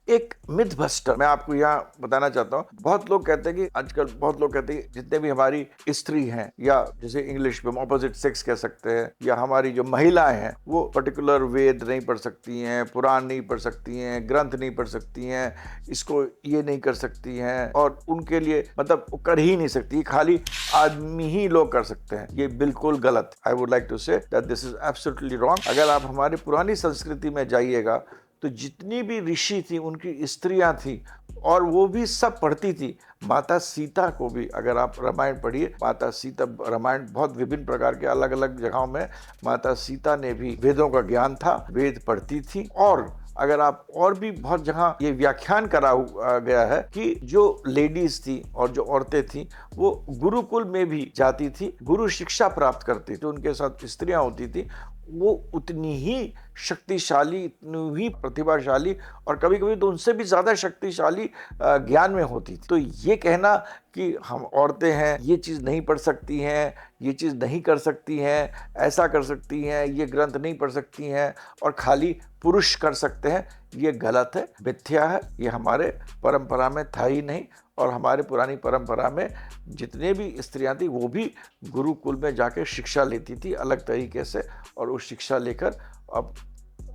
एक myth buster मैं आपको यहाँ बताना चाहता हूँ। बहुत लोग कहते हैं कि आजकल बहुत लोग कहते हैं जितने भी हमारी स्त्री हैं, या जैसे इंग्लिश में ऑपोजिट सेक्स कह सकते हैं, या हमारी जो महिलाएं हैं वो पर्टिकुलर वेद नहीं पढ़ सकती हैं, पुराण नहीं पढ़ सकती हैं, ग्रंथ नहीं पढ़ सकती हैं, इसको ये नहीं कर सकती हैं, और उनके लिए मतलब वो कर ही नहीं सकती, खाली आदमी ही लोग कर सकते हैं। ये बिल्कुल गलत। I would like to say that this is absolutely wrong. अगर आप हमारी पुरानी संस्कृति में जाइएगा तो जितनी भी ऋषि थी उनकी स्त्रियां थी, और वो भी सब पढ़ती थी। माता सीता को भी अगर आप रामायण पढ़िए, माता सीता, रामायण बहुत विभिन्न प्रकार के अलग अलग जगहों में माता सीता ने भी वेदों का ज्ञान था, वेद पढ़ती थी। और अगर आप और भी बहुत जगह ये व्याख्यान करा गया है कि जो लेडीज थी और जो औरतें थी वो गुरुकुल में भी जाती थी, गुरु शिक्षा प्राप्त करती थी, उनके साथ स्त्रियां होती थी, वो उतनी ही शक्तिशाली, इतनी ही प्रतिभाशाली, और कभी कभी तो उनसे भी ज्यादा शक्तिशाली ज्ञान में होती थी। तो ये कहना कि हम औरतें हैं, ये चीज नहीं पढ़ सकती हैं, ये चीज नहीं कर सकती हैं, ऐसा कर सकती हैं, ये ग्रंथ नहीं पढ़ सकती हैं, और खाली पुरुष कर सकते हैं, ये गलत है, मिथ्या है। ये हमारे परंपरा में था ही नहीं। और हमारे पुरानी परंपरा में जितने भी स्त्रियां थी वो भी गुरुकुल में जाकर शिक्षा लेती थी अलग तरीके से, और उस शिक्षा लेकर अब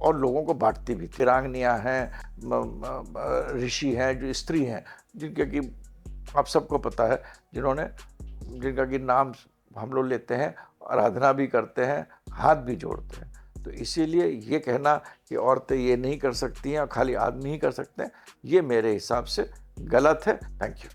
और लोगों को बांटती भी। वीरांगनियां हैं, ऋषि हैं, जो स्त्री हैं, जिनके कि आप सबको पता है, जिनका कि नाम हम लोग लेते हैं, आराधना भी करते हैं, हाथ भी जोड़ते हैं। तो इसीलिए ये कहना कि औरतें ये नहीं कर सकती हैं और खाली आदमी ही कर सकते हैं, ये मेरे हिसाब से गलत है। Thank you.